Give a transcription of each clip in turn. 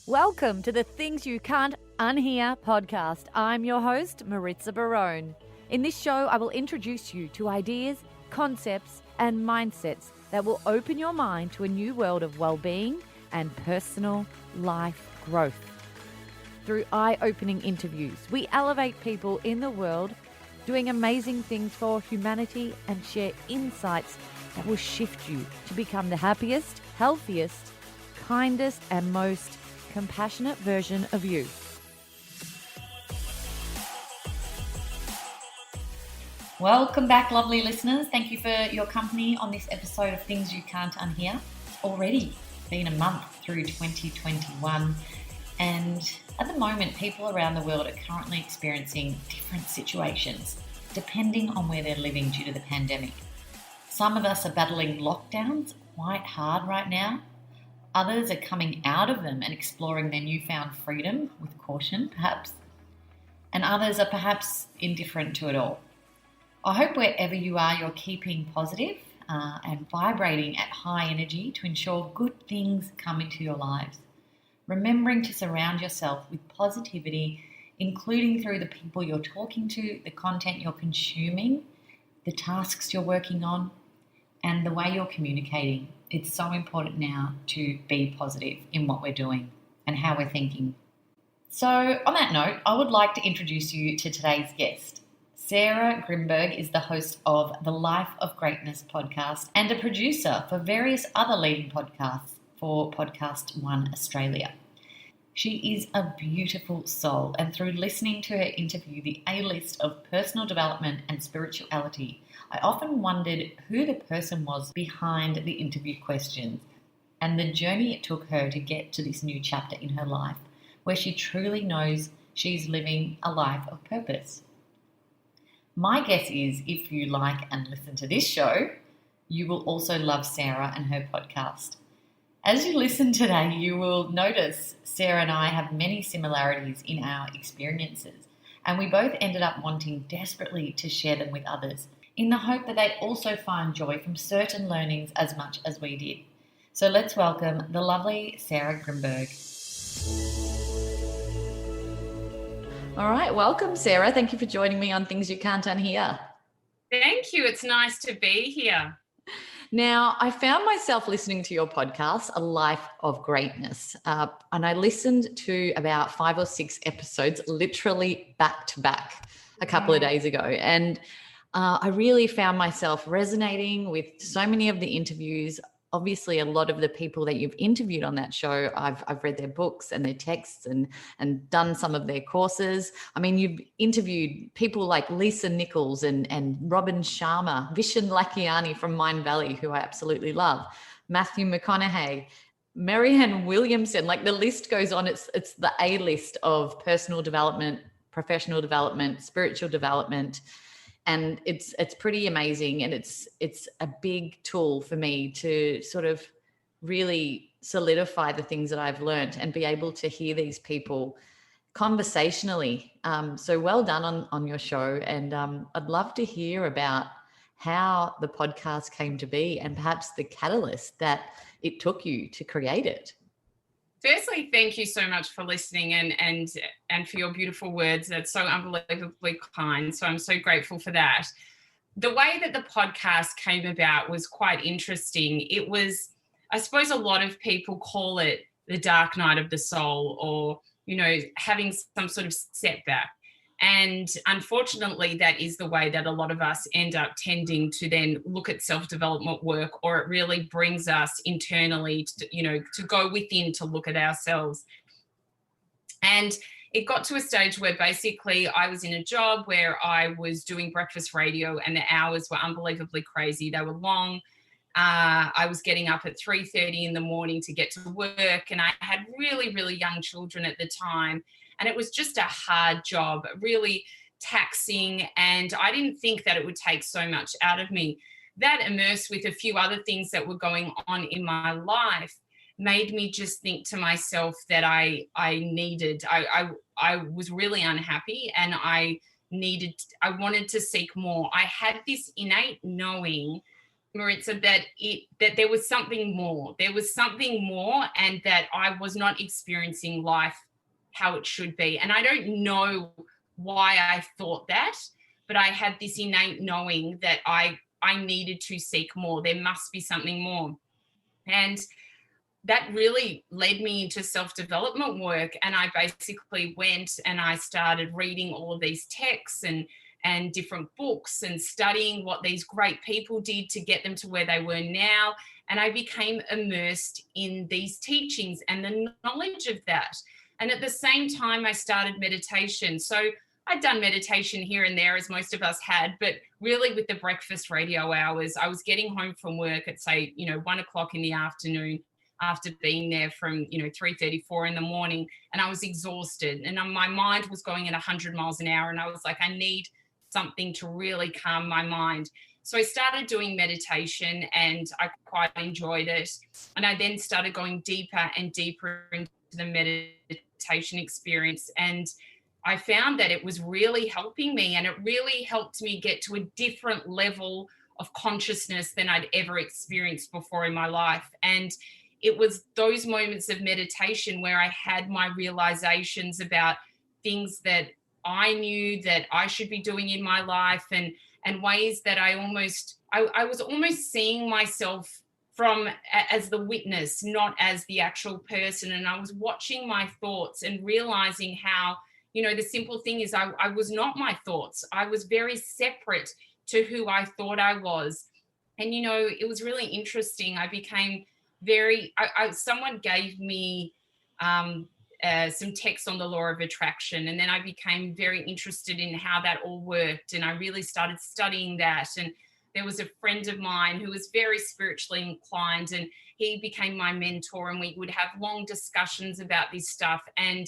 Welcome to the Things You Can't Unhear podcast. I'm your host, Maritza Barone. In this show, I will introduce you to ideas, concepts, and mindsets that will open your mind to a new world of well-being and personal life growth. Through eye-opening interviews, we elevate people in the world doing amazing things for humanity and share insights that will shift you to become the happiest, healthiest, kindest, and most compassionate version of you. Welcome back, lovely listeners. Thank you for your company on this episode of Things You Can't Unhear. It's already been a month through 2021, and at the moment, people around the world are currently experiencing different situations depending on where they're living due to the pandemic. Some of us are battling lockdowns quite hard right now. Others are coming out of them and exploring their newfound freedom with caution, perhaps. And others are perhaps indifferent to it all. I hope wherever you are, you're keeping positive and vibrating at high energy to ensure good things come into your lives. Remembering to surround yourself with positivity, including through the people you're talking to, the content you're consuming, the tasks you're working on, and the way you're communicating. It's so important now to be positive in what we're doing and how we're thinking. So on that note, I would like to introduce you to today's guest. Sarah Grynberg is the host of the Life of Greatness podcast and a producer for various other leading podcasts for Podcast One Australia. She is a beautiful soul, and through listening to her interview, The A-List of Personal Development and Spirituality, I often wondered who the person was behind the interview questions and the journey it took her to get to this new chapter in her life, where she truly knows she's living a life of purpose. My guess is if you like and listen to this show, you will also love Sarah and her podcast. As you listen today, you will notice Sarah and I have many similarities in our experiences, and we both ended up wanting desperately to share them with others in the hope that they also find joy from certain learnings as much as we did. So let's welcome the lovely Sarah Grynberg. All right, welcome, Sarah. Thank you for joining me on Things You Can't Unhear. Thank you. It's nice to be here. Now, I found myself listening to your podcast, A Life of Greatness, and I listened to about 5 or 6 episodes, literally back to back, a couple of days ago. And I really found myself resonating with so many of the interviews. Obviously, a lot of the people that you've interviewed on that show, I've read their books and their texts and done some of their courses. I mean, you've interviewed people like Lisa Nichols and Robin Sharma, Vishen Lakhiani from Mind Valley, who I absolutely love, Matthew McConaughey, Marianne Williamson. Like the list goes on. It's the A-list of personal development, professional development, spiritual development. And it's pretty amazing, and it's a big tool for me to sort of really solidify the things that I've learned and be able to hear these people conversationally. So well done on your show, and I'd love to hear about how the podcast came to be and perhaps the catalyst that it took you to create it. Firstly, thank you so much for listening and for your beautiful words. That's so unbelievably kind. So I'm so grateful for that. The way that the podcast came about was quite interesting. It was, I suppose a lot of people call it the dark night of the soul, or, having some sort of setback. And unfortunately, that is the way that a lot of us end up tending to then look at self-development work, or it really brings us internally, to go within to look at ourselves. And it got to a stage where basically I was in a job where I was doing breakfast radio, and the hours were unbelievably crazy. They were long. I was getting up at 3:30 in the morning to get to work, and I had really, really young children at the time. And it was just a hard job, really taxing. And I didn't think that it would take so much out of me. That, immersed with a few other things that were going on in my life, made me just think to myself that I was really unhappy, and I wanted to seek more. I had this innate knowing Maritza, that there was something more. There was something more, and that I was not experiencing life how it should be. And I don't know why I thought that, but I had this innate knowing that I needed to seek more. There must be something more. And that really led me into self-development work. And I basically went and I started reading all of these texts and different books and studying what these great people did to get them to where they were now. And I became immersed in these teachings and the knowledge of that. And at the same time, I started meditation. So I'd done meditation here and there, as most of us had, but really with the breakfast radio hours, I was getting home from work at, say, 1:00 in the afternoon, after being there from 3:34 in the morning, and I was exhausted, and my mind was going at 100 miles an hour, and I was like, I need something to really calm my mind. So I started doing meditation, and I quite enjoyed it. And I then started going deeper and deeper into the meditation experience, and I found that it was really helping me, and it really helped me get to a different level of consciousness than I'd ever experienced before in my life. And it was those moments of meditation where I had my realizations about things that I knew that I should be doing in my life, and ways that I was almost seeing myself as the witness, not as the actual person. And I was watching my thoughts and realizing how, the simple thing is I was not my thoughts. I was very separate to who I thought I was. And, it was really interesting. I became someone gave me some text on the law of attraction, and then I became very interested in how that all worked, and I really started studying that. And there was a friend of mine who was very spiritually inclined, and he became my mentor, and we would have long discussions about this stuff. And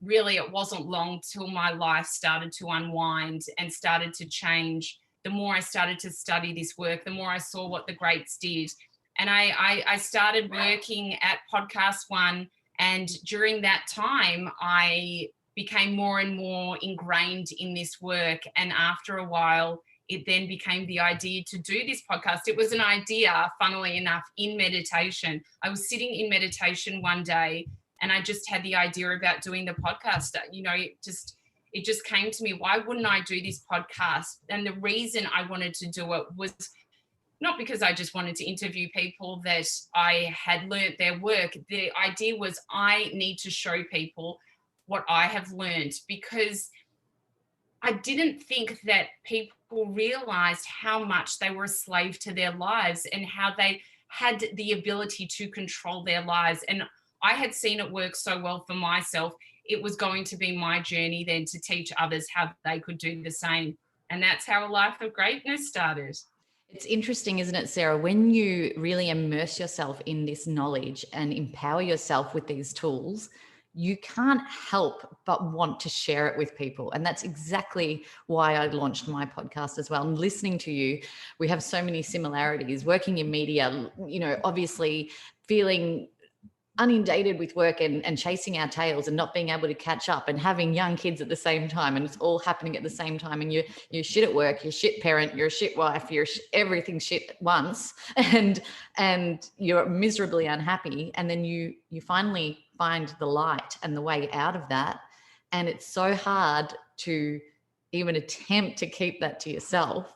really, it wasn't long till my life started to unwind and started to change. The more I started to study this work, the more I saw what the greats did. And I started working at Podcast One. And during that time, I became more and more ingrained in this work. And after a while, it then became the idea to do this podcast. It was an idea, funnily enough, in meditation. I was sitting in meditation one day, and I just had the idea about doing the podcast. It just came to me, why wouldn't I do this podcast? And the reason I wanted to do it was not because I just wanted to interview people that I had learnt their work. The idea was I need to show people what I have learned, because I didn't think that people realized how much they were a slave to their lives and how they had the ability to control their lives. And I had seen it work so well for myself. It was going to be my journey then to teach others how they could do the same. And that's how a life of greatness started. It's interesting, isn't it, Sarah, when you really immerse yourself in this knowledge and empower yourself with these tools, you can't help but want to share it with people. And that's exactly why I launched my podcast as well. And listening to you, we have so many similarities. Working in media, obviously feeling inundated with work and chasing our tails and not being able to catch up, and having young kids at the same time, and it's all happening at the same time, and you're shit at work, you're shit parent, you're a shit wife, you're everything shit at once, and you're miserably unhappy, and then you finally find the light and the way out of that, and it's so hard to even attempt to keep that to yourself.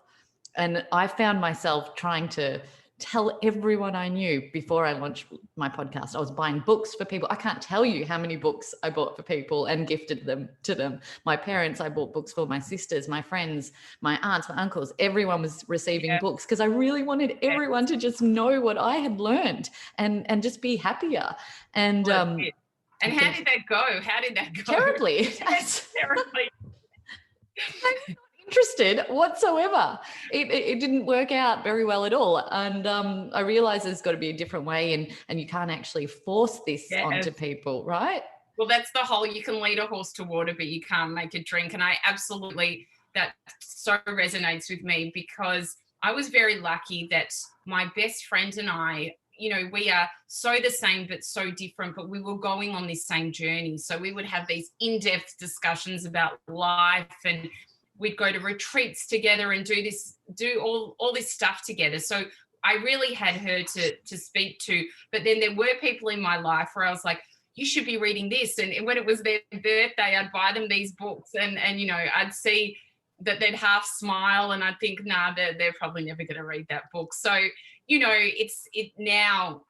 And I found myself trying to tell everyone I knew before I launched my podcast. I was buying books for people. I can't tell you how many books I bought for people and gifted them to them. My parents, I bought books for, my sisters, my friends, my aunts, my uncles. Everyone was receiving books, because I really wanted everyone to just know what I had learned and just be happier. And how did that go? How did that go? Terribly. Terribly. Interested whatsoever. It didn't work out very well at all. And I realized there's got to be a different way, and you can't actually force this onto people, right? Well, that's the whole, you can lead a horse to water, but you can't make it drink. And that so resonates with me, because I was very lucky that my best friend and I, we are so the same but so different, but we were going on this same journey. So we would have these in-depth discussions about life, and we'd go to retreats together and do all this stuff together. So I really had her to speak to. But then there were people in my life where I was like, you should be reading this. And when it was their birthday, I'd buy them these books, and I'd see that they'd half smile, and I'd think, nah, they're probably never going to read that book. So, now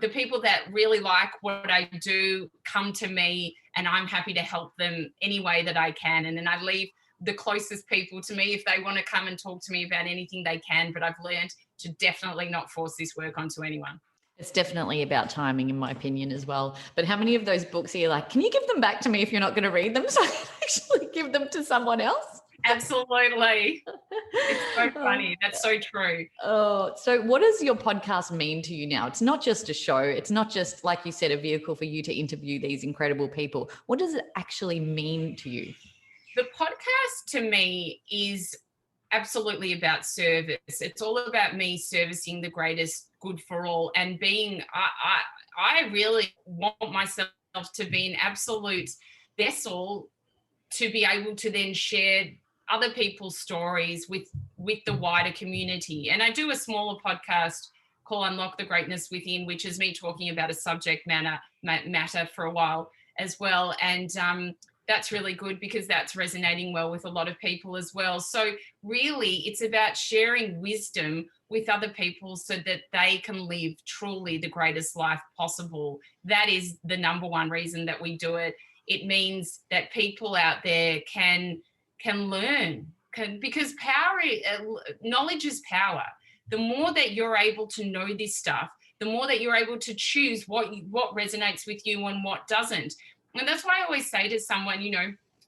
the people that really like what I do come to me, and I'm happy to help them any way that I can. And then I leave the closest people to me. If they want to come and talk to me about anything, they can. But I've learned to definitely not force this work onto anyone. It's definitely about timing, in my opinion, as well. But how many of those books are you like, can you give them back to me if you're not going to read them, so I can actually give them to someone else? Absolutely. It's so funny. That's so true. Oh, so what does your podcast mean to you now? It's not just a show. It's not just, like you said, a vehicle for you to interview these incredible people. What does it actually mean to you? The podcast to me is absolutely about service. It's all about me servicing the greatest good for all, and I really want myself to be an absolute vessel to be able to then share other people's stories with the wider community. And I do a smaller podcast called Unlock the Greatness Within, which is me talking about a subject matter for a while as well. And that's really good because that's resonating well with a lot of people as well. So really, it's about sharing wisdom with other people so that they can live truly the greatest life possible. That is the number one reason that we do it. It means that people out there can learn, because knowledge is power. The more that you're able to know this stuff, the more that you're able to choose what resonates with you and what doesn't. And that's why I always say to someone,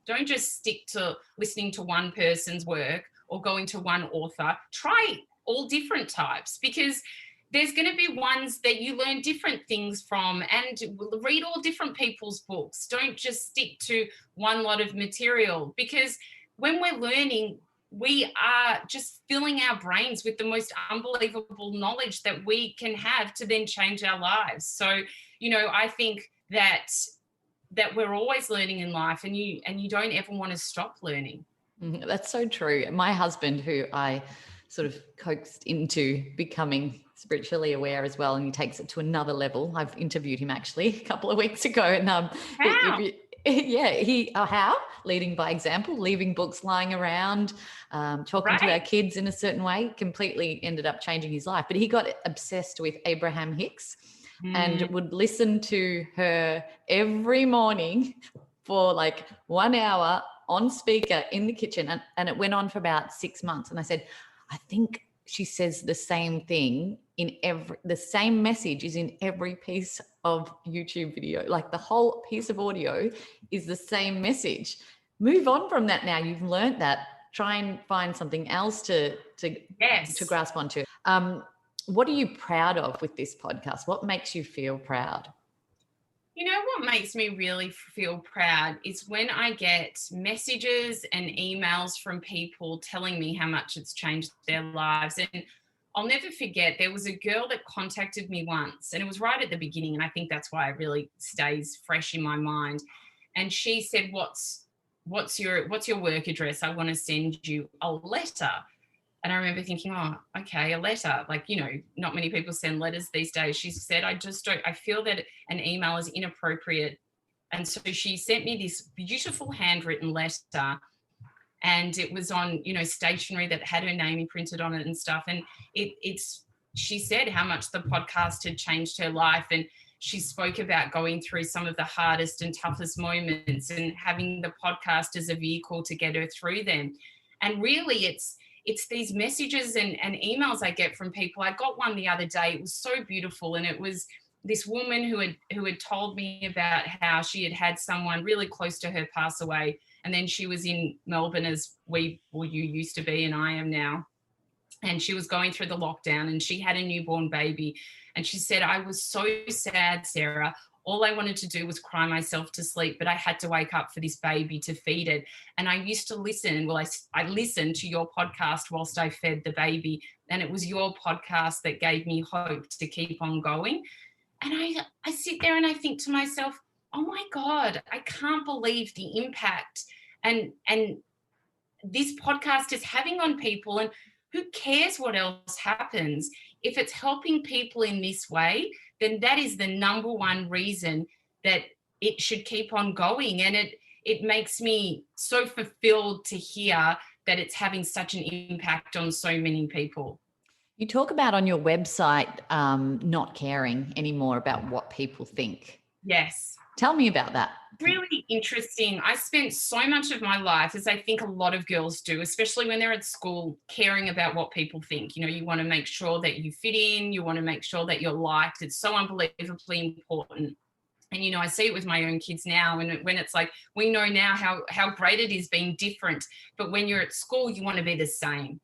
don't just stick to listening to one person's work or going to one author. Try all different types, because there's going to be ones that you learn different things from, and read all different people's books. Don't just stick to one lot of material, because when we're learning, we are just filling our brains with the most unbelievable knowledge that we can have to then change our lives. So, I think that we're always learning in life, and you don't ever want to stop learning. That's so true. My husband, who I sort of coaxed into becoming spiritually aware as well, and he takes it to another level. I've interviewed him actually a couple of weeks ago, and how leading by example, leaving books lying around, talking to our kids in a certain way, completely ended up changing his life. But he got obsessed with Abraham Hicks and would listen to her every morning for like 1 hour on speaker in the kitchen, and it went on for about 6 months. And I said, I think she says the same thing the same message is in every piece of YouTube video. Like the whole piece of audio is the same message. Move on from that now. You've learned that. Try and find something else to grasp onto. What are you proud of with this podcast? What makes you feel proud? What makes me really feel proud is when I get messages and emails from people telling me how much it's changed their lives. And I'll never forget, there was a girl that contacted me once, and it was right at the beginning, and I think that's why it really stays fresh in my mind. And she said, what's your work address? I want to send you a letter. And I remember thinking, oh, okay, a letter. Like, not many people send letters these days. She said, I feel that an email is inappropriate. And so she sent me this beautiful handwritten letter, and it was on, stationery that had her name imprinted on it and stuff. And she said how much the podcast had changed her life. And she spoke about going through some of the hardest and toughest moments and having the podcast as a vehicle to get her through them. And really, it's these messages and emails I get from people. I got one the other day. It was so beautiful. And it was this woman who had told me about how she had someone really close to her pass away. And then she was in Melbourne, as you used to be, and I am now. And she was going through the lockdown, and she had a newborn baby. And she said, I was so sad, Sarah. All I wanted to do was cry myself to sleep, but I had to wake up for this baby to feed it. And I used to listen. Well, I listened to your podcast whilst I fed the baby. And it was your podcast that gave me hope to keep on going. And I sit there and I think to myself, oh my God, I can't believe the impact and this podcast is having on people. And who cares what else happens? If it's helping people in this way, then that is the number one reason that it should keep on going. And it makes me so fulfilled to hear that it's having such an impact on so many people. You talk about on your website not caring anymore about what people think. Yes. Tell me about that. Really interesting. I spent so much of my life, as I think a lot of girls do, especially when they're at school, caring about what people think. You know, you want to make sure that you fit in, you want to make sure that you're liked. It's so unbelievably important. And, you know, I see it with my own kids now, and when it's like, we know now how great it is being different, but when you're at school, you want to be the same.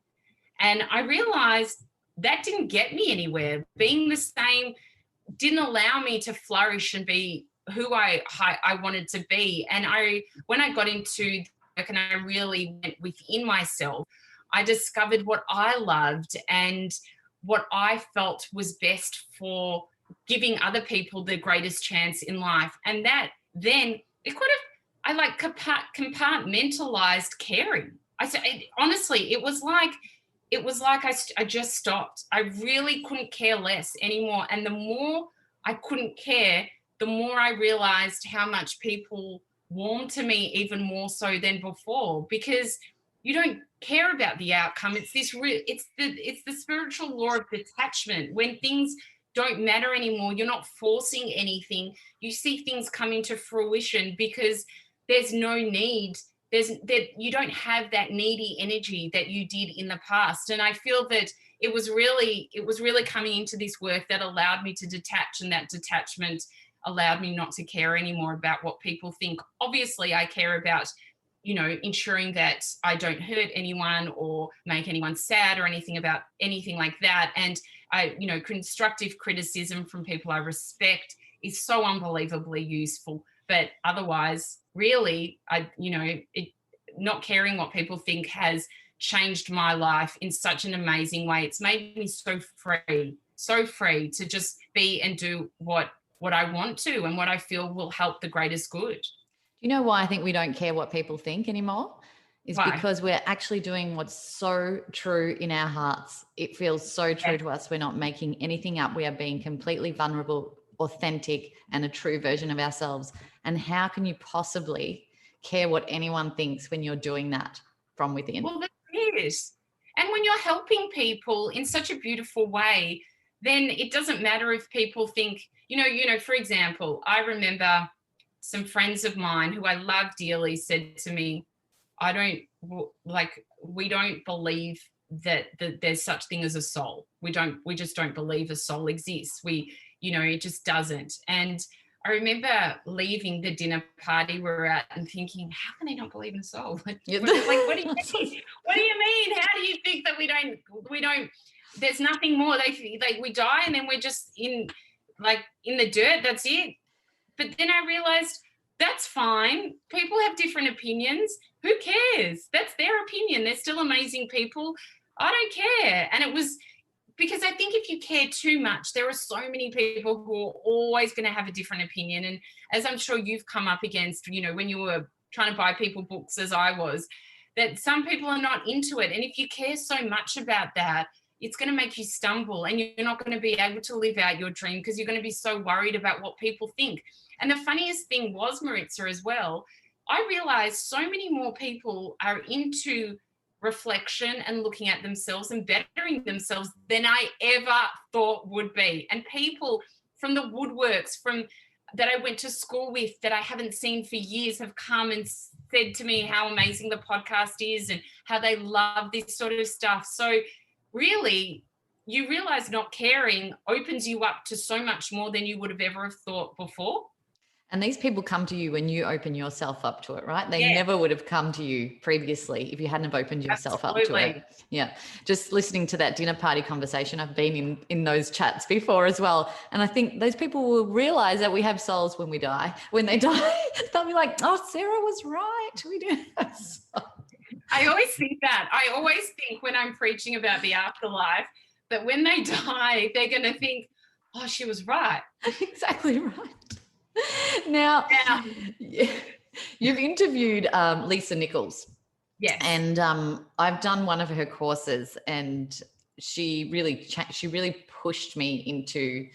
And I realized that didn't get me anywhere. Being the same didn't allow me to flourish and be who I wanted to be. And when I got into work and I really went within myself, I discovered what I loved and what I felt was best for giving other people the greatest chance in life. And that then I compartmentalized caring. Honestly, it was like I just stopped. I really couldn't care less anymore. And the more I couldn't care, the more I realized how much people warmed to me even more so than before, because you don't care about the outcome. It's the spiritual law of detachment. When things don't matter anymore, you're not forcing anything. You see things come into fruition because there's no need. You don't have that needy energy that you did in the past. And I feel that it was really coming into this work that allowed me to detach, and that detachment allowed me not to care anymore about what people think. Obviously, I care about, you know, ensuring that I don't hurt anyone or make anyone sad or anything like that. And constructive criticism from people I respect is so unbelievably useful. But otherwise, really, not caring what people think has changed my life in such an amazing way. It's made me so free to just be and do what I want to and what I feel will help the greatest good. You know why I think we don't care what people think anymore? Is Why? Because we're actually doing what's so true in our hearts. It feels so true to us. We're not making anything up. We are being completely vulnerable, authentic, and a true version of ourselves. And how can you possibly care what anyone thinks when you're doing that from within? Well, that is. And when you're helping people in such a beautiful way, then it doesn't matter if people think, for example, I remember some friends of mine who I love dearly said to me, we don't believe that there's such thing as a soul. We just don't believe a soul exists. It just doesn't. And I remember leaving the dinner party we were at and thinking, how can they not believe in a soul? What do you mean? What do you mean? How do you think that we don't, there's nothing more. We die and then we're just in the dirt. That's it. But then I realized that's fine. People have different opinions. Who cares? That's their opinion. They're still amazing people. I don't care. And it was because I think if you care too much, there are so many people who are always going to have a different opinion. And as I'm sure you've come up against, when you were trying to buy people books as I was, that some people are not into it. And if you care so much about that, it's going to make you stumble and you're not going to be able to live out your dream because you're going to be so worried about what people think. And the funniest thing was, Maritza, as well, I realized so many more people are into reflection and looking at themselves and bettering themselves than I ever thought would be. And people from the woodworks, that I went to school with that I haven't seen for years have come and said to me how amazing the podcast is and how they love this sort of stuff. So really, you realize not caring opens you up to so much more than you would have ever thought before. And these people come to you when you open yourself up to it, right? They never would have come to you previously if you hadn't have opened yourself up to it. Yeah. Just listening to that dinner party conversation, I've been in those chats before as well. And I think those people will realize that we have souls when we die. When they die, they'll be like, oh, Sarah was right. We do have souls. I always think that. I always think when I'm preaching about the afterlife, that when they die, they're going to think, oh, she was right. Exactly right. Now, you've interviewed Lisa Nichols, Yes. And I've done one of her courses, and she really pushed me into,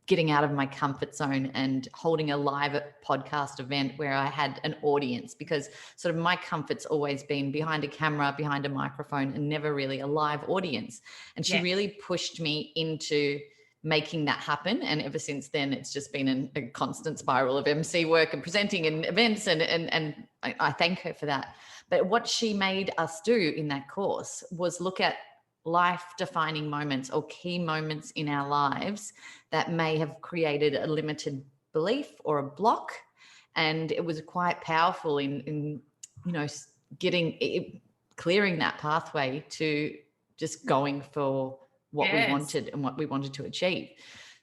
getting out of my comfort zone and holding a live podcast event where I had an audience, because sort of my comfort's always been behind a camera, behind a microphone, and never really a live audience. And she really pushed me into making that happen. And ever since then, it's just been a constant spiral of MC work and presenting and events. And I thank her for that. But what she made us do in that course was look at life-defining moments or key moments in our lives that may have created a limited belief or a block. And it was quite powerful in clearing that pathway to just going for what we wanted and what we wanted to achieve.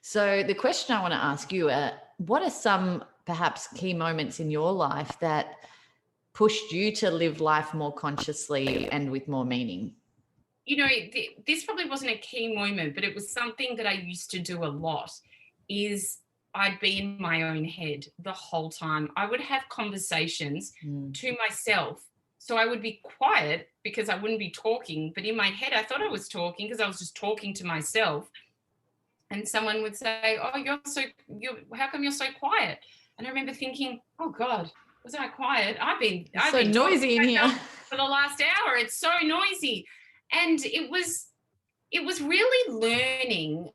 So the question I want to ask you, what are some perhaps key moments in your life that pushed you to live life more consciously and with more meaning? This probably wasn't a key moment, but it was something that I used to do a lot. Is I'd be in my own head the whole time. I would have conversations to myself. So I would be quiet because I wouldn't be talking, but in my head I thought I was talking because I was just talking to myself. And someone would say, "Oh, how come you're so quiet?" And I remember thinking, "Oh God, was I quiet? I've been noisy in here for the last hour. It's so noisy." And it was really learning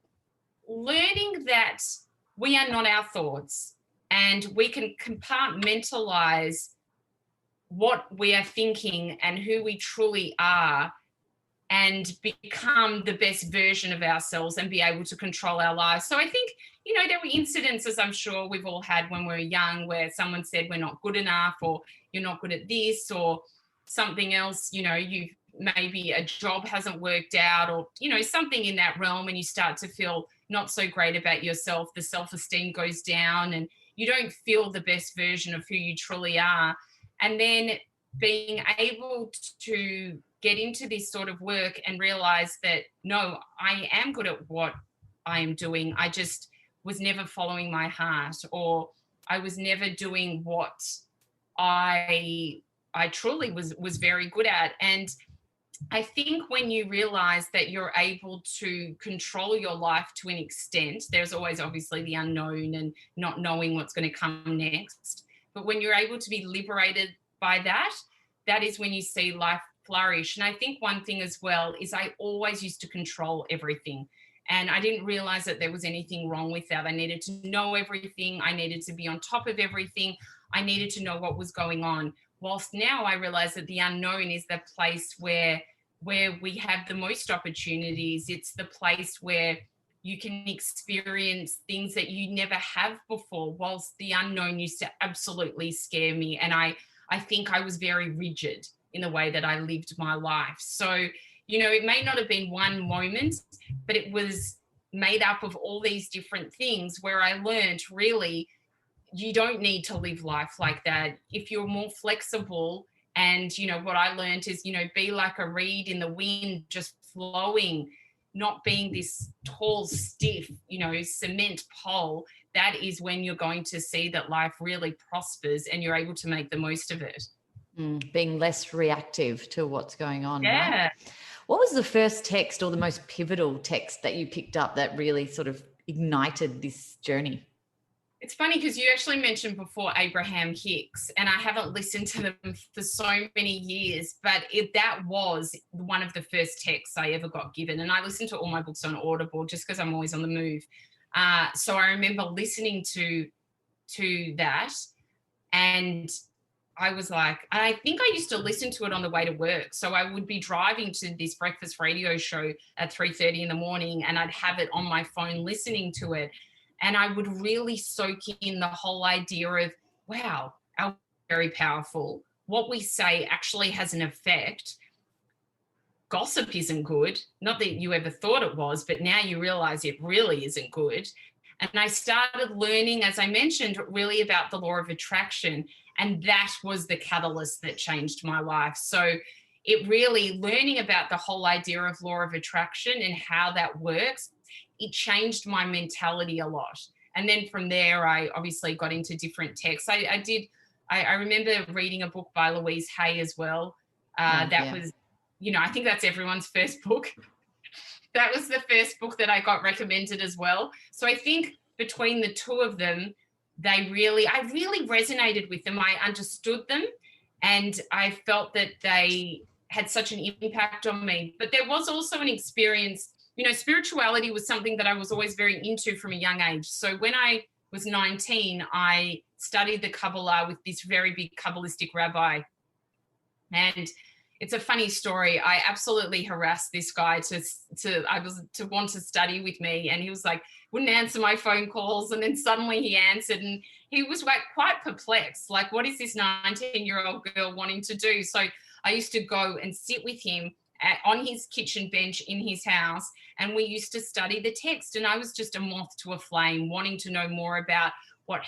that we are not our thoughts, and we can compartmentalize what we are thinking and who we truly are, and become the best version of ourselves and be able to control our lives. So I think, there were incidences I'm sure we've all had when we were young where someone said we're not good enough, or you're not good at this, or something else, maybe a job hasn't worked out, or something in that realm, and you start to feel not so great about yourself. The self-esteem goes down and you don't feel the best version of who you truly are. And then being able to get into this sort of work and realize that, no, I am good at what I am doing. I just was never following my heart, or I was never doing what I truly was very good at. And I think when you realize that you're able to control your life to an extent, there's always obviously the unknown and not knowing what's going to come next. But when you're able to be liberated by that, that is when you see life flourish. And I think one thing as well is I always used to control everything. And I didn't realize that there was anything wrong with that. I needed to know everything. I needed to be on top of everything. I needed to know what was going on. Whilst now I realize that the unknown is the place where we have the most opportunities. It's the place where you can experience things that you never have before, whilst the unknown used to absolutely scare me. And I think I was very rigid in the way that I lived my life. So, it may not have been one moment, but it was made up of all these different things where I learned really you don't need to live life like that. If you're more flexible, and, what I learned is, be like a reed in the wind, just flowing, not being this tall, stiff, cement pole. That is when you're going to see that life really prospers and you're able to make the most of it. Being less reactive to what's going on. Yeah. Right? What was the first text or the most pivotal text that you picked up that really sort of ignited this journey? It's funny because you actually mentioned before Abraham Hicks, and I haven't listened to them for so many years, but that was one of the first texts I ever got given. And I listen to all my books on Audible just because I'm always on the move. So I remember listening to that, and I was like, I think I used to listen to it on the way to work. So I would be driving to this breakfast radio show at 3:30 in the morning, and I'd have it on my phone listening to it. And I would really soak in the whole idea of, wow, our very powerful. What we say actually has an effect. Gossip isn't good. Not that you ever thought it was, but now you realize it really isn't good. And I started learning, as I mentioned, really about the law of attraction. And that was the catalyst that changed my life. So it really, learning about the whole idea of law of attraction and how that works, it changed my mentality a lot. And then from there, I obviously got into different texts. I did I remember reading a book by Louise Hay as well. That was, I think that's everyone's first book. That was the first book that I got recommended as well. So I think between the two of them, I really resonated with them. I understood them, and I felt that they had such an impact on me. But there was also an experience, spirituality was something that I was always very into from a young age. So when I was 19, I studied the Kabbalah with this very big Kabbalistic rabbi. And it's a funny story. I absolutely harassed this guy to want to study with me, and he was like, wouldn't answer my phone calls, and then suddenly he answered, and he was like quite perplexed, like, what is this 19-year-old girl wanting to do? So I used to go and sit with him on his kitchen bench in his house, and we used to study the text, and I was just a moth to a flame, wanting to know more about what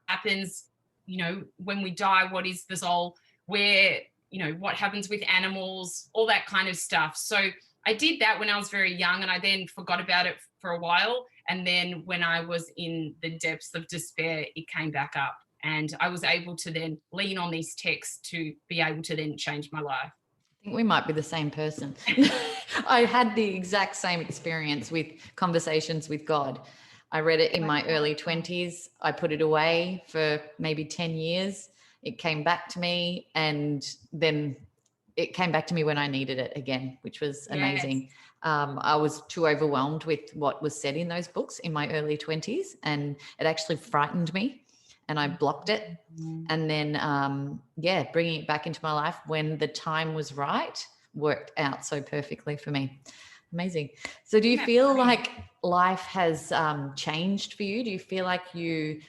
happens, when we die, what is the soul, where, what happens with animals, all that kind of stuff. So I did that when I was very young, and I then forgot about it for a while. And then when I was in the depths of despair, it came back up, and I was able to then lean on these texts to be able to then change my life. I think we might be the same person. I had the exact same experience with Conversations with God. I read it in my early 20s. I put it away for maybe 10 years. It came back to me, and then it came back to me when I needed it again, which was amazing. Yes. I was too overwhelmed with what was said in those books in my early 20s, and it actually frightened me, and I blocked it. And then, bringing it back into my life when the time was right worked out so perfectly for me. Amazing. So do you feel like life has changed for you? Do you feel like you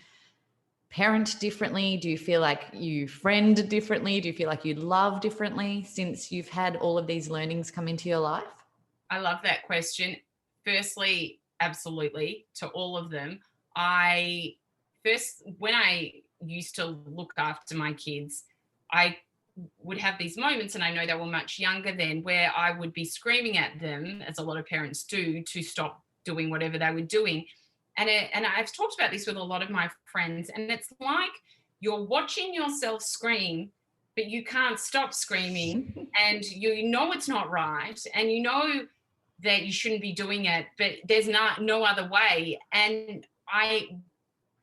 parent differently? Do you feel like you friend differently? Do you feel like you love differently since you've had all of these learnings come into your life? I love that question. Firstly, absolutely, to all of them. When I used to look after my kids, I would have these moments, and I know they were much younger then, where I would be screaming at them, as a lot of parents do, to stop doing whatever they were doing. And I've talked about this with a lot of my friends, and it's like you're watching yourself scream, but you can't stop screaming, and you know it's not right, and you know that you shouldn't be doing it, but there's no other way. And I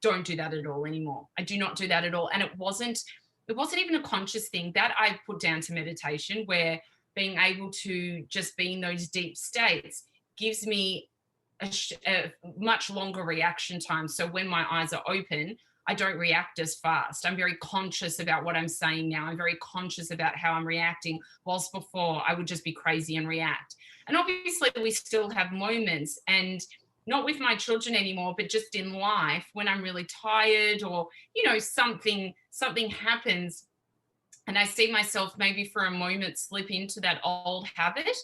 don't do that at all anymore. I do not do that at all. And it wasn't even a conscious thing. That I put down to meditation, where being able to just be in those deep states gives me a much longer reaction time. So when my eyes are open, I don't react as fast. I'm very conscious about what I'm saying now. I'm very conscious about how I'm reacting, whilst before I would just be crazy and react. And obviously we still have moments, and not with my children anymore, but just in life, when I'm really tired, or, something happens, and I see myself maybe for a moment slip into that old habit.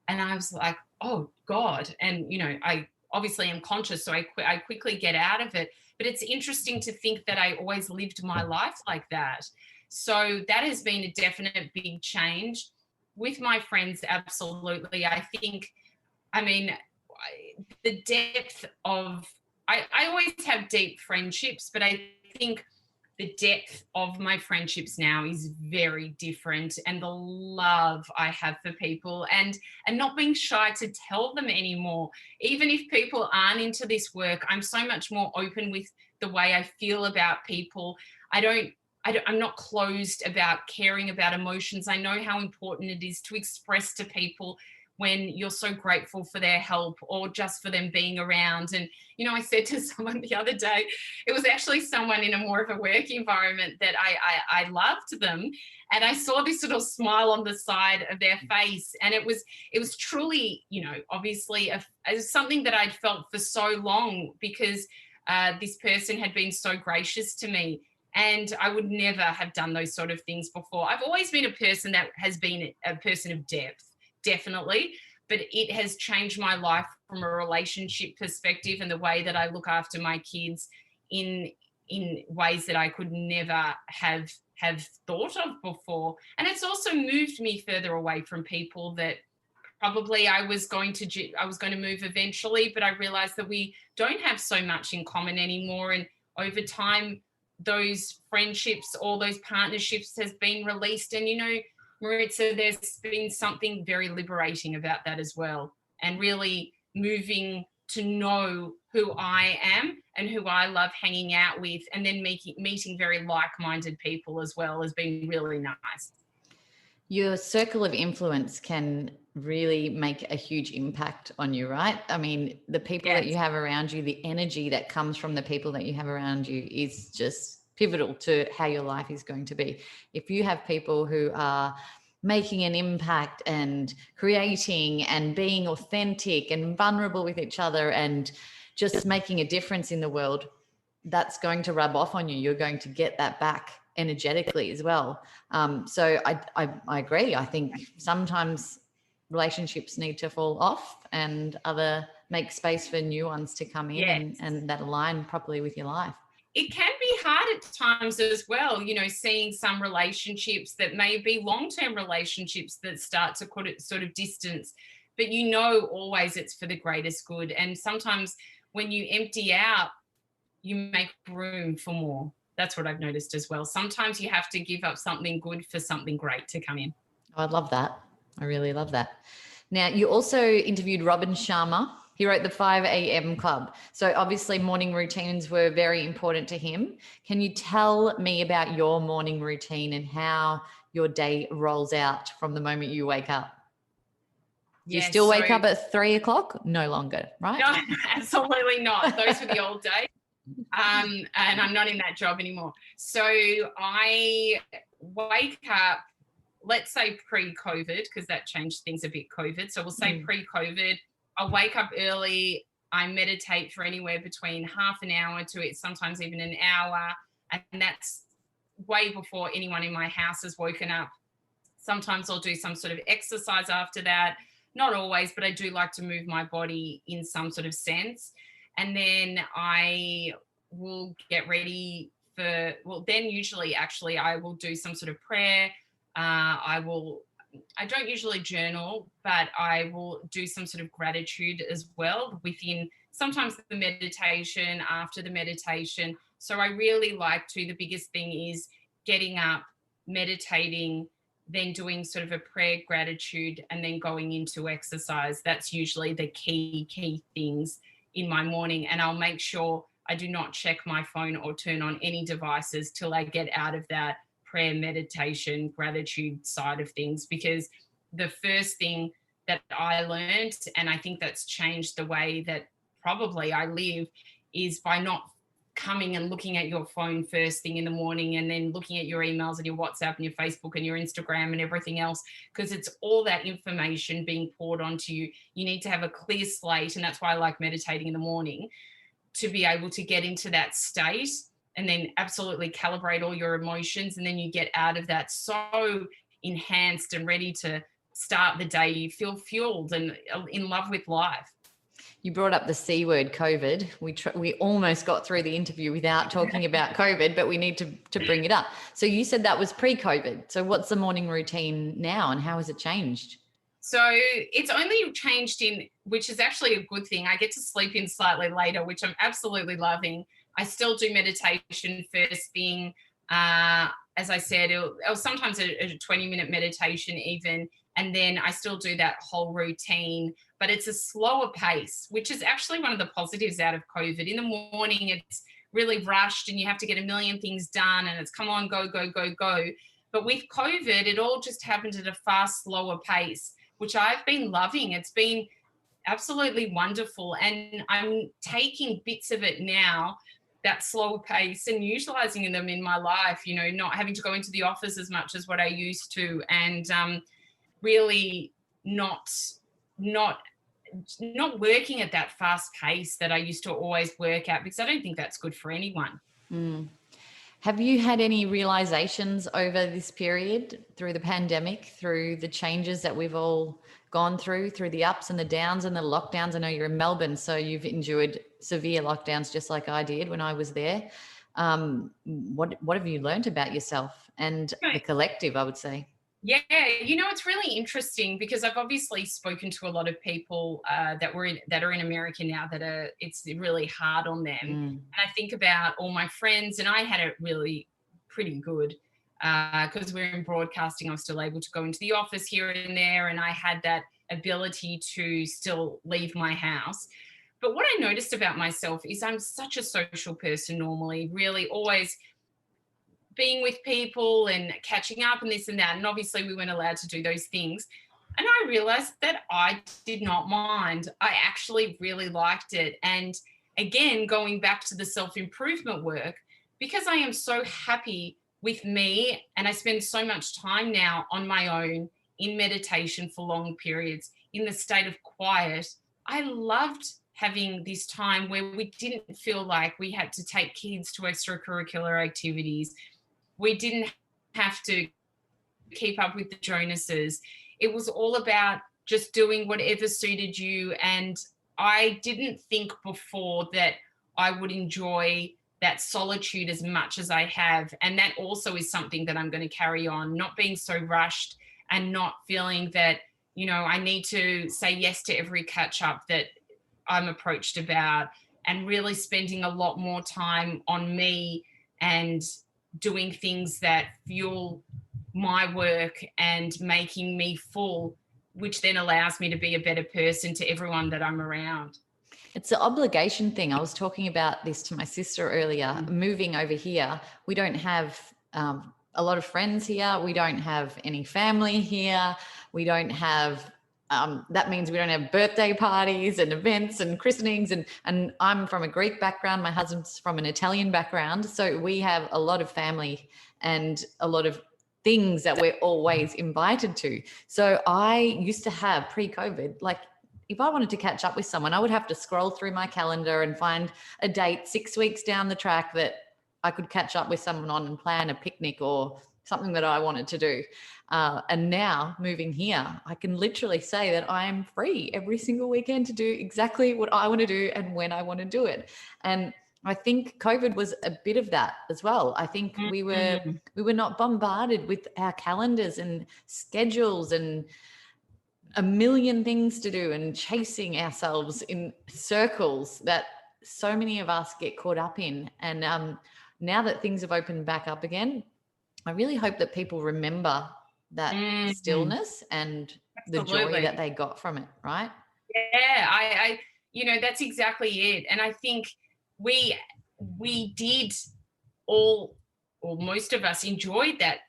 And I was like, oh God. And, I obviously am conscious, so I quickly get out of it. But it's interesting to think that I always lived my life like that. So that has been a definite big change. With my friends, absolutely. I think, the depth of, I always have deep friendships, but I think the depth of my friendships now is very different, and the love I have for people, and not being shy to tell them anymore. Even if people aren't into this work, I'm so much more open with the way I feel about people. I'm not closed about caring about emotions. I know how important it is to express to people when you're so grateful for their help, or just for them being around. And, I said to someone the other day, it was actually someone in a more of a work environment, that I loved them. And I saw this little smile on the side of their face. And it was truly, obviously something that I'd felt for so long, because this person had been so gracious to me. And I would never have done those sort of things before. I've always been a person that has been a person of depth. Definitely, but it has changed my life from a relationship perspective, and the way that I look after my kids in ways that I could never have thought of before. And it's also moved me further away from people that probably I was going to move eventually, but I realized that we don't have so much in common anymore. And over time, those friendships, all those partnerships has been released. And, Maritza, there's been something very liberating about that as well. And really moving to know who I am and who I love hanging out with, and then meeting very like-minded people as well has been really nice. Your circle of influence can really make a huge impact on you, right? I mean, the people that you have around you, the energy that comes from the people that you have around you is just pivotal to how your life is going to be. If you have people who are making an impact and creating and being authentic and vulnerable with each other and just making a difference in the world, that's going to rub off on you. You're going to get that back energetically as well. So I agree. I think sometimes relationships need to fall off and make space for new ones to come in and that align properly with your life. It can be hard at times as well, seeing some relationships that may be long-term relationships that start to put it sort of distance, but always it's for the greatest good. And sometimes when you empty out, you make room for more. That's what I've noticed as well. Sometimes you have to give up something good for something great to come in. Oh, I love that. I really love that. Now, you also interviewed Robin Sharma. He wrote the 5 a.m. Club. So obviously morning routines were very important to him. Can you tell me about your morning routine and how your day rolls out from the moment you wake up? You still wake up at 3 o'clock? No longer, right? No, absolutely not. Those were the old days. And I'm not in that job anymore. So I wake up, let's say pre-COVID, because that changed things a bit, COVID. So we'll say pre-COVID. I'll wake up early. I meditate for anywhere between half an hour to sometimes even an hour. And that's way before anyone in my house has woken up. Sometimes I'll do some sort of exercise after that. Not always, but I do like to move my body in some sort of sense. And then I will get ready then usually actually I will do some sort of prayer. I don't usually journal, but I will do some sort of gratitude as well within sometimes the meditation, after the meditation. So I really the biggest thing is getting up, meditating, then doing sort of a prayer, gratitude, and then going into exercise. That's usually the key things in my morning. And I'll make sure I do not check my phone or turn on any devices till I get out of that prayer, meditation, gratitude side of things, because the first thing that I learned, and I think that's changed the way that probably I live, is by not coming and looking at your phone first thing in the morning and then looking at your emails and your WhatsApp and your Facebook and your Instagram and everything else, because it's all that information being poured onto you. You need to have a clear slate, and that's why I like meditating in the morning, to be able to get into that state and then absolutely calibrate all your emotions. And then you get out of that so enhanced and ready to start the day. You feel fueled and in love with life. You brought up the C word, COVID. We almost got through the interview without talking about COVID, but we need to bring it up. So you said that was pre-COVID. So what's the morning routine now and how has it changed? So it's only changed which is actually a good thing. I get to sleep in slightly later, which I'm absolutely loving. I still do meditation first thing. As I said, it'll sometimes a 20-minute meditation even. And then I still do that whole routine, but it's a slower pace, which is actually one of the positives out of COVID. In the morning, it's really rushed and you have to get a million things done and it's come on, go, go, go, go. But with COVID, it all just happened at a far slower pace, which I've been loving. It's been absolutely wonderful. And I'm taking bits of it now, that slower pace, and utilizing them in my life, not having to go into the office as much as what I used to, and really not working at that fast pace that I used to always work at, because I don't think that's good for anyone. Mm. Have you had any realizations over this period, through the pandemic, through the changes that we've all gone through the ups and the downs and the lockdowns? I know you're in Melbourne, so you've endured severe lockdowns just like I did when I was there. What have you learned about yourself and the collective, I would say? Yeah, it's really interesting because I've obviously spoken to a lot of people that are in America now it's really hard on them. And I think about all my friends, and I had it really pretty good because we're in broadcasting. I was still able to go into the office here and there, and I had that ability to still leave my house. But what I noticed about myself is I'm such a social person normally, really always being with people and catching up and this and that. And obviously, we weren't allowed to do those things. And I realized that I did not mind. I actually really liked it. And again, going back to the self improvement work, because I am so happy with me and I spend so much time now on my own in meditation for long periods, in the state of quiet, I loved having this time where we didn't feel like we had to take kids to extracurricular activities. We didn't have to keep up with the Jonases. It was all about just doing whatever suited you. And I didn't think before that I would enjoy that solitude as much as I have. And that also is something that I'm going to carry on, not being so rushed and not feeling that, I need to say yes to every catch up that I'm approached about, and really spending a lot more time on me and doing things that fuel my work and making me full, which then allows me to be a better person to everyone that I'm around. It's the obligation thing. I was talking about this to my sister earlier. Moving over here, we don't have a lot of friends here. We don't have any family here. We don't have that means we don't have birthday parties and events and christenings. And I'm from a Greek background. My husband's from an Italian background. So we have a lot of family and a lot of things that we're always invited to. So I used to have pre-COVID, like if I wanted to catch up with someone, I would have to scroll through my calendar and find a date 6 weeks down the track that I could catch up with someone on and plan a picnic or something that I wanted to do. And now moving here, I can literally say that I'm free every single weekend to do exactly what I want to do and when I want to do it. And I think COVID was a bit of that as well. I think we were not bombarded with our calendars and schedules and a million things to do and chasing ourselves in circles that so many of us get caught up in. And now that things have opened back up again, I really hope that people remember that stillness and the joy that they got from it, right? Yeah, I that's exactly it. And I think we did all, or most of us enjoyed that,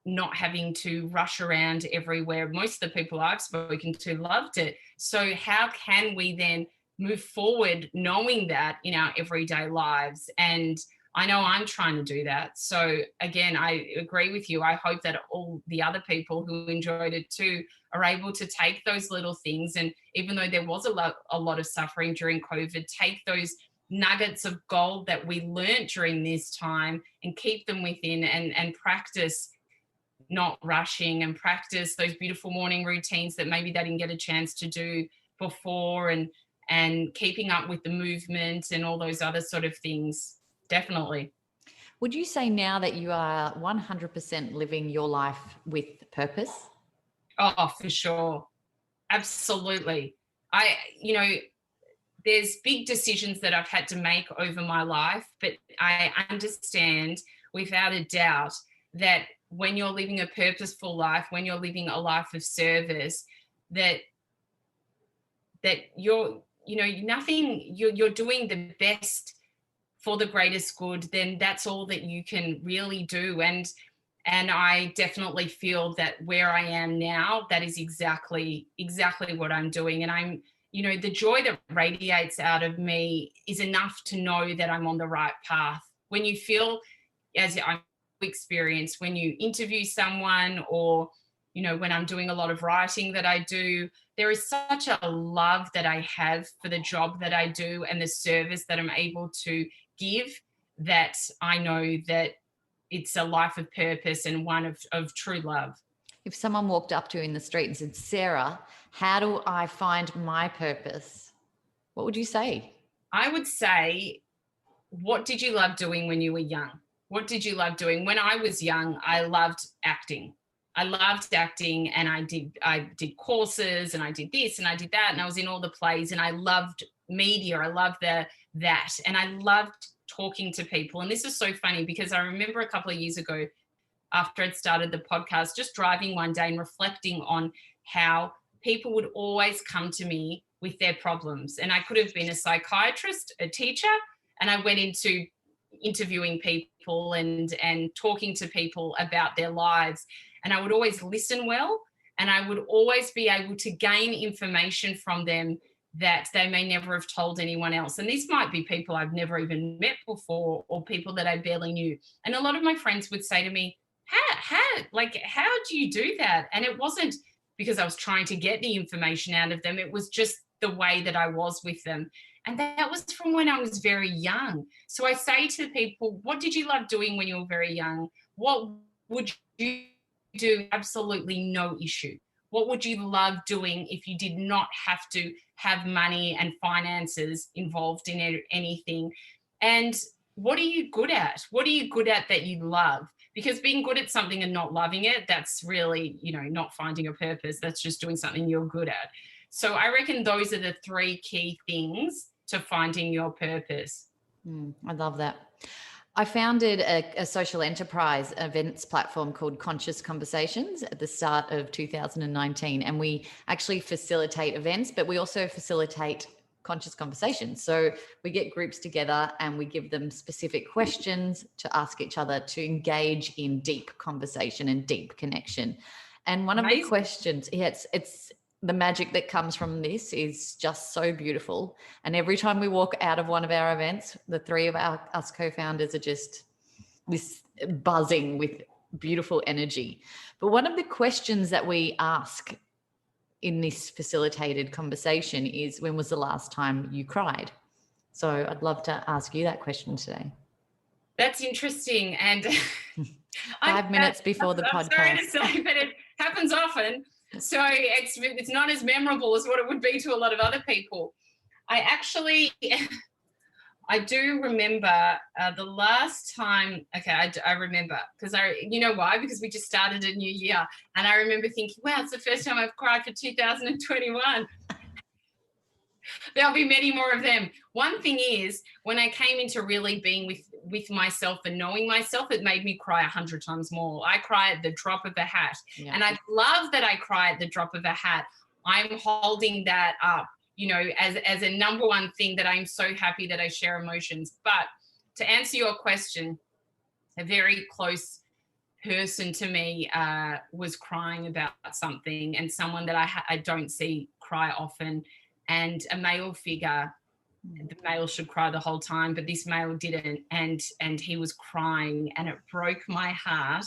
not having to rush around everywhere. Most of the people I've spoken to loved it. So how can we then move forward knowing that in our everyday lives? And I know I'm trying to do that. So again, I agree with you. I hope that all the other people who enjoyed it too are able to take those little things. And even though there was a lot of suffering during COVID, take those nuggets of gold that we learnt during this time and keep them within and practice not rushing, and practice those beautiful morning routines that maybe they didn't get a chance to do before, and keeping up with the movement and all those other sort of things. Definitely. Would you say now that you are 100% living your life with purpose? Oh, for sure. Absolutely. There's big decisions that I've had to make over my life, but I understand without a doubt that when you're living a purposeful life, when you're living a life of service, that you're doing the best for the greatest good, then that's all that you can really do. And I definitely feel that where I am now, that is exactly what I'm doing. And I'm, the joy that radiates out of me is enough to know that I'm on the right path. When you feel, as I experience, when you interview someone, or, when I'm doing a lot of writing that I do, there is such a love that I have for the job that I do and the service that I'm able to give, that I know that it's a life of purpose and one of true love. If someone walked up to you in the street and said, Sarah, how do I find my purpose? What would you say? I would say, what did you love doing when you were young? What did you love doing? When I was young, I loved acting. I loved acting, and I did courses, and I did this and I did that, and I was in all the plays, and I loved media. I loved that, and I loved talking to people. And this is so funny because I remember a couple of years ago, after I'd started the podcast, just driving one day and reflecting on how people would always come to me with their problems. And I could have been a psychiatrist, a teacher, and I went into interviewing people and talking to people about their lives. And I would always listen well, and I would always be able to gain information from them that they may never have told anyone else. And these might be people I've never even met before, or people that I barely knew. And a lot of my friends would say to me, how do you do that? And it wasn't because I was trying to get the information out of them. It was just the way that I was with them. And that was from when I was very young. So I say to people, what did you love doing when you were very young? What would you do? Absolutely no issue. What would you love doing if you did not have to have money and finances involved in anything? And what are you good at? What are you good at that you love? Because being good at something and not loving it, that's really, not finding a purpose. That's just doing something you're good at. So I reckon those are the three key things to finding your purpose. I love that. I founded a social enterprise events platform called Conscious Conversations at the start of 2019. And we actually facilitate events, but we also facilitate conscious conversations. So we get groups together and we give them specific questions to ask each other to engage in deep conversation and deep connection. And one of the questions, it's the magic that comes from this is just so beautiful. And every time we walk out of one of our events, the three of us co-founders are just this buzzing with beautiful energy. But one of the questions that we ask in this facilitated conversation is, when was the last time you cried? So I'd love to ask you that question today. That's interesting. And 5 minutes before the podcast. I'm sorry to say, but it happens often. So it's not as memorable as what it would be to a lot of other people. I do remember the last time, I remember, because you know why? Because we just started a new year, and I remember thinking, wow, it's the first time I've cried for 2021. There'll be many more of them. One thing is, when I came into really being with myself and knowing myself, it made me cry 100 times more. I cry at the drop of a hat. Yeah. And I love that I cry at the drop of a hat. I'm holding that up, as a number one thing, that I'm so happy that I share emotions. But to answer your question, a very close person to me was crying about something, and someone that I don't see cry often. And a male figure, the male should cry the whole time, but this male didn't. And he was crying, and it broke my heart.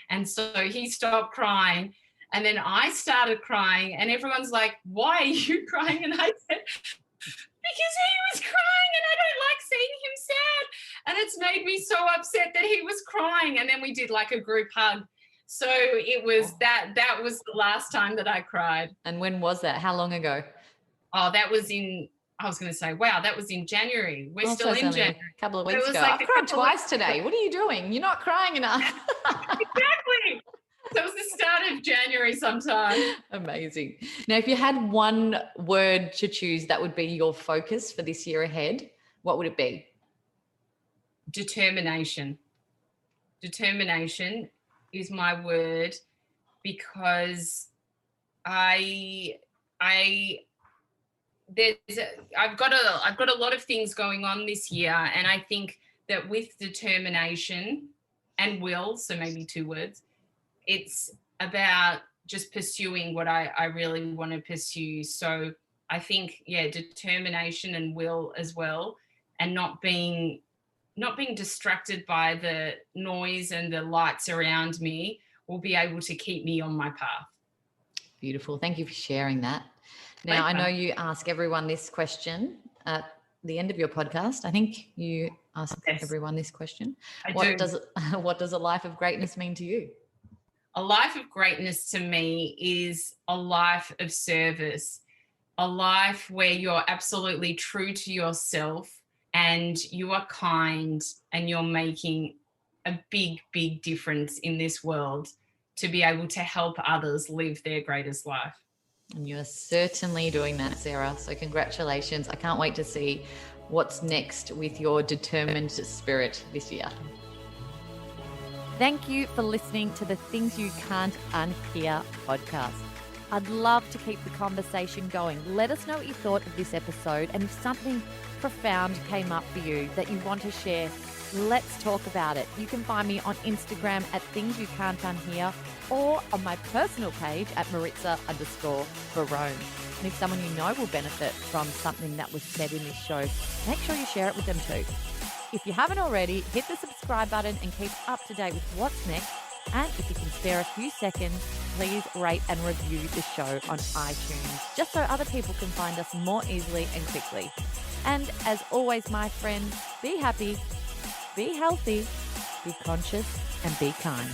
And so he stopped crying, and then I started crying, and everyone's like, why are you crying? And I said, because he was crying, and I don't like seeing him sad. And it's made me so upset that he was crying. And then we did like a group hug. So it was that was the last time that I cried. And when was that? How long ago? Oh, that was that was in January. We're still in January. A couple of weeks ago. I cried twice today. What are you doing? You're not crying enough. Exactly. So it was the start of January sometime. Amazing. Now, if you had one word to choose that would be your focus for this year ahead, what would it be? Determination. Determination is my word, because I've got a lot of things going on this year, and I think that with determination and will, so maybe two words, it's about just pursuing what I really want to pursue. So I think, determination and will as well, and not being distracted by the noise and the lights around me will be able to keep me on my path. Beautiful. Thank you for sharing that. Now, I know you ask everyone this question at the end of your podcast. I think you ask everyone this question. What does a life of greatness mean to you? A life of greatness to me is a life of service, a life where you're absolutely true to yourself and you are kind and you're making a big, big difference in this world to be able to help others live their greatest life. And you're certainly doing that, Sarah. So congratulations. I can't wait to see what's next with your determined spirit this year. Thank you for listening to the Things You Can't Unhear podcast. I'd love to keep the conversation going. Let us know what you thought of this episode, and if something profound came up for you that you want to share, let's talk about it. You can find me on Instagram at Things You Can't Unhear, or on my personal page at Maritza_Barone. And if someone you know will benefit from something that was said in this show, make sure you share it with them too. If you haven't already, hit the subscribe button and keep up to date with what's next. And if you can spare a few seconds, please rate and review the show on iTunes, just so other people can find us more easily and quickly. And as always, my friends, be happy, be healthy, be conscious, and be kind.